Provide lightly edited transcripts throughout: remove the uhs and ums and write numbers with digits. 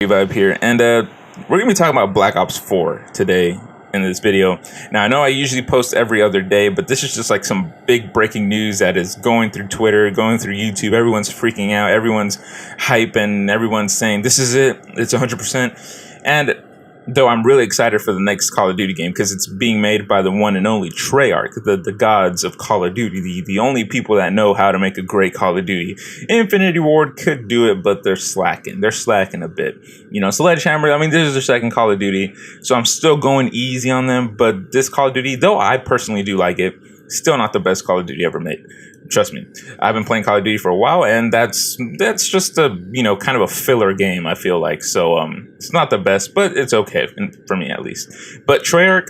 Vibe here, and we're gonna be talking about Black Ops 4 today in this video. Now, I know I usually post every other day, but this is just like some big breaking news that is going through Twitter, going through YouTube. Everyone's freaking out, everyone's hyping, everyone's saying this is it, it's 100%. And though I'm really excited for the next Call of Duty game because it's being made by the one and only Treyarch, the gods of Call of Duty, the only people that know how to make a great Call of Duty. Infinity Ward could do it, but they're slacking. They're slacking a bit. Sledgehammer, I mean, this is their second Call of Duty, so I'm still going easy on them. But this Call of Duty, though I personally do like it, still not the best Call of Duty ever made. Trust me, I've been playing Call of Duty for a while, and that's just a kind of a filler game. I feel like it's not the best, but it's okay for me at least. But Treyarch,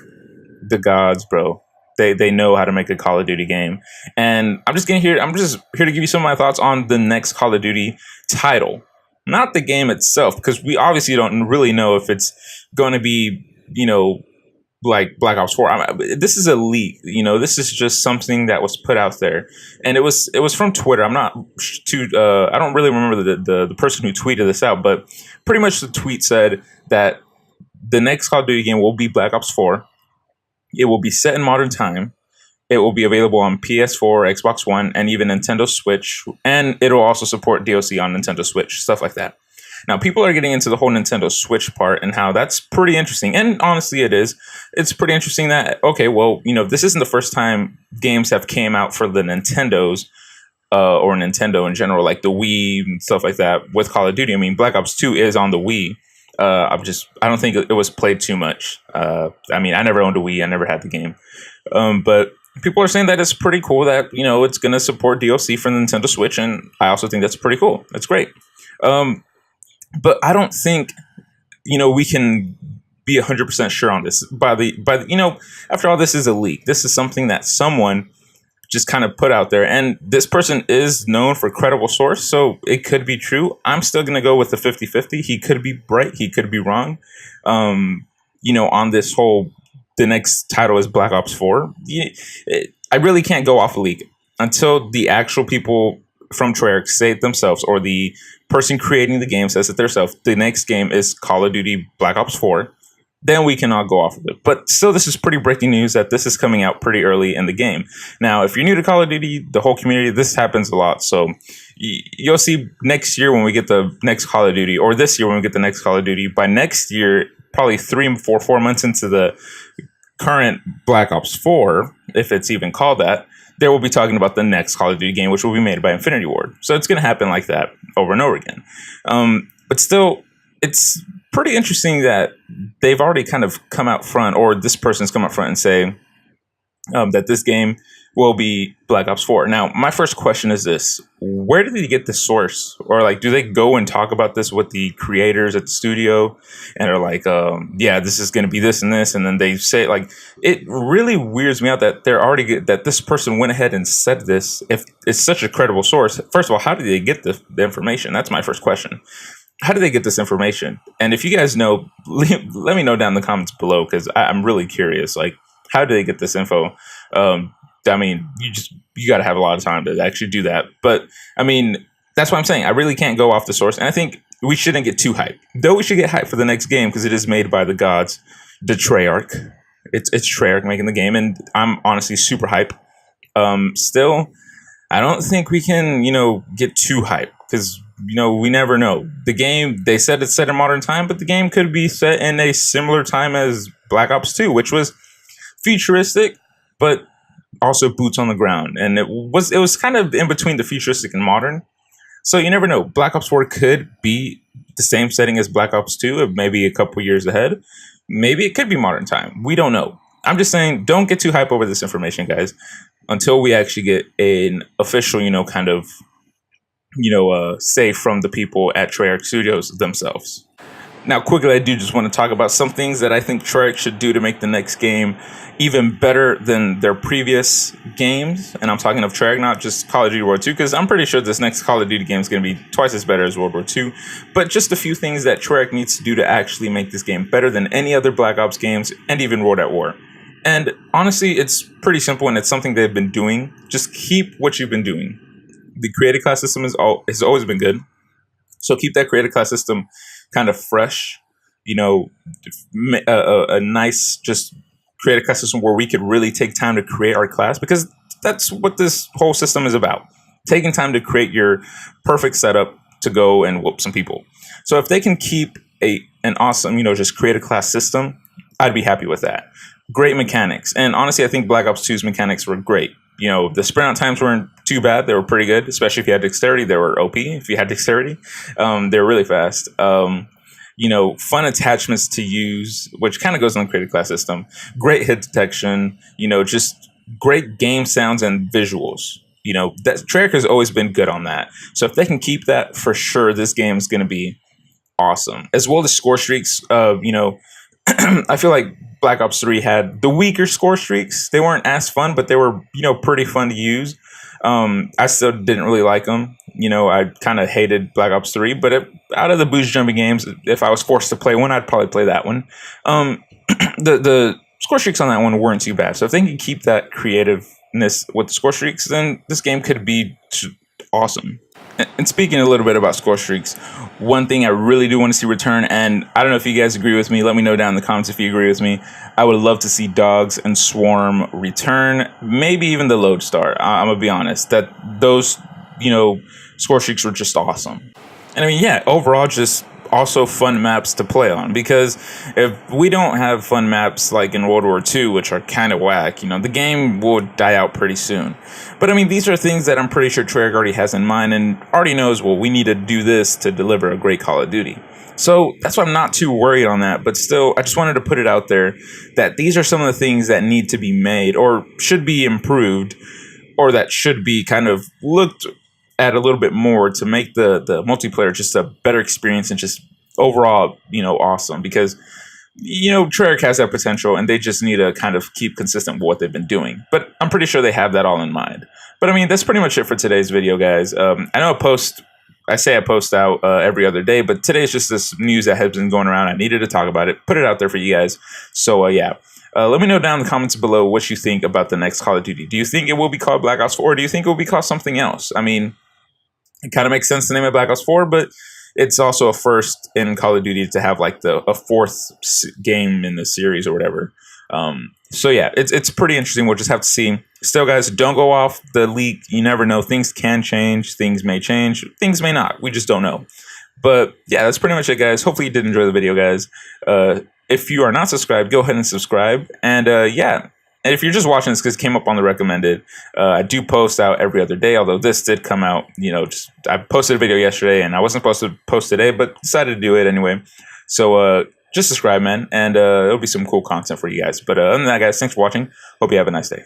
the gods, bro, they know how to make a Call of Duty game, and I'm just here to give you some of my thoughts on the next Call of Duty title, not the game itself, because we obviously don't really know if it's going to be like Black Ops 4. This is a leak, this is just something that was put out there, and it was from Twitter. I'm not too I don't really remember the person who tweeted this out, but pretty much the tweet said that the next Call of Duty game will be Black Ops 4. It will be set in modern time. It will be available on PS4, Xbox One, and even Nintendo Switch, and it'll also support DLC on Nintendo Switch, stuff like that. Now, people are getting into the whole Nintendo Switch part and how that's pretty interesting. And honestly, it is. It's pretty interesting that, okay, well, this isn't the first time games have came out for the Nintendos or Nintendo in general, like the Wii and stuff like that with Call of Duty. I mean, Black Ops 2 is on the Wii. I don't think it was played too much. I never owned a Wii. I never had the game. But people are saying that it's pretty cool that, it's going to support DLC for the Nintendo Switch. And I also think that's pretty cool. That's great. But I don't think, we can be 100% sure on this. After all, this is a leak. This is something that someone just kind of put out there. And this person is known for credible source, so it could be true. I'm still going to go with the 50-50. He could be right. He could be wrong. On this whole, the next title is Black Ops 4. I really can't go off a leak until the actual people from Treyarch say it themselves, or the person creating the game says it themselves. The next game is Call of Duty Black Ops 4. Then we can all go off of it. But still, this is pretty breaking news that this is coming out pretty early in the game. Now, if you're new to Call of Duty, the whole community, this happens a lot. So you'll see next year when we get the next Call of Duty, or this year when we get the next Call of Duty. By next year, probably 4 months into the current Black Ops 4, if it's even called that, there will be talking about the next Call of Duty game, which will be made by Infinity Ward. So it's going to happen like that over and over again. But still, it's pretty interesting that they've already kind of come out front, or this person's come out front and say that this game will be Black Ops 4. Now, my first question is this. Where did they get the source? Or do they go and talk about this with the creators at the studio and are like, yeah, this is going to be this and this. And then they say, it really weirds me out that that this person went ahead and said this. If it's such a credible source, first of all, how did they get the information? That's my first question. How did they get this information? And if you guys know, let me know down in the comments below, because I'm really curious. How did they get this info? You got to have a lot of time to actually do that. But that's what I'm saying. I really can't go off the source. And I think we shouldn't get too hyped. Though we should get hyped for the next game because it is made by the gods, the Treyarch. It's Treyarch making the game. And I'm honestly super hyped. Still, I don't think we can, get too hyped because, we never know. The game, they said it's set in modern time, but the game could be set in a similar time as Black Ops 2, which was futuristic, but also boots on the ground, and it was kind of in between the futuristic and modern. So you never know. Black Ops 4 could be the same setting as Black Ops 2, maybe a couple years ahead. Maybe it could be modern time. We don't know. I'm just saying, don't get too hype over this information, guys, until we actually get an official, say from the people at Treyarch Studios themselves. Now, quickly, I do just want to talk about some things that I think Treyarch should do to make the next game even better than their previous games. And I'm talking of Treyarch, not just Call of Duty World War II, because I'm pretty sure this next Call of Duty game is going to be twice as better as World War II. But just a few things that Treyarch needs to do to actually make this game better than any other Black Ops games and even World at War. And honestly, it's pretty simple, and it's something they've been doing. Just keep what you've been doing. The creative class system has always been good. So keep that creative class system kind of fresh, a nice just create a class system where we could really take time to create our class, because that's what this whole system is about. Taking time to create your perfect setup to go and whoop some people. So if they can keep an awesome, just create a class system, I'd be happy with that. Great mechanics. And honestly, I think Black Ops 2's mechanics were great. The sprint out times weren't too bad. They were pretty good, especially if you had dexterity. They were OP if you had dexterity. They were really fast. Fun attachments to use, which kind of goes on the creative class system. Great hit detection, just great game sounds and visuals. That Treyarch has always been good on that. So if they can keep that, for sure, this game is going to be awesome. As well as score streaks. I feel like Black Ops 3 had the weaker score streaks. They weren't as fun, but they were, pretty fun to use. I still didn't really like them. I kind of hated Black Ops 3, but out of the boost jumping games, if I was forced to play one, I'd probably play that one. The score streaks on that one weren't too bad. So if they can keep that creativeness with the score streaks, then this game could be awesome. And speaking a little bit about score streaks, one thing I really do want to see return, and I don't know if you guys agree with me, let me know down in the comments if you agree with me. I would love to see Dogs and Swarm return, maybe even the Lodestar. I'm going to be honest, that those, score streaks were just awesome. And I mean, yeah, overall, just also fun maps to play on, because if we don't have fun maps like in World War II, which are kind of whack, the game will die out pretty soon. But I mean, these are things that I'm pretty sure Treyarch already has in mind and already knows, well, we need to do this to deliver a great Call of Duty. So that's why I'm not too worried on that. But still, I just wanted to put it out there that these are some of the things that need to be made or should be improved, or that should be kind of looked at a little bit more to make the multiplayer just a better experience and just overall, awesome. Because, Treyarch has that potential and they just need to kind of keep consistent with what they've been doing. But I'm pretty sure they have that all in mind. But I mean, that's pretty much it for today's video, guys. I know I post out every other day, but today's just this news that has been going around. I needed to talk about it, put it out there for you guys. So yeah. Let me know down in the comments below what you think about the next Call of Duty. Do you think it will be called Black Ops 4, or do you think it will be called something else? I mean, it kind of makes sense to name it Black Ops 4, but it's also a first in Call of Duty to have like a fourth game in the series or whatever. So yeah, it's pretty interesting. We'll just have to see. Still, guys, don't go off the leak. You never know. Things can change. Things may change. Things may not. We just don't know. But yeah, that's pretty much it, guys. Hopefully you did enjoy the video, guys. If you are not subscribed, go ahead and subscribe. And yeah. And if you're just watching this because it came up on the recommended, I do post out every other day, although this did come out, I posted a video yesterday and I wasn't supposed to post today, but decided to do it anyway. So just subscribe, man, and it'll be some cool content for you guys. But other than that, guys, thanks for watching. Hope you have a nice day.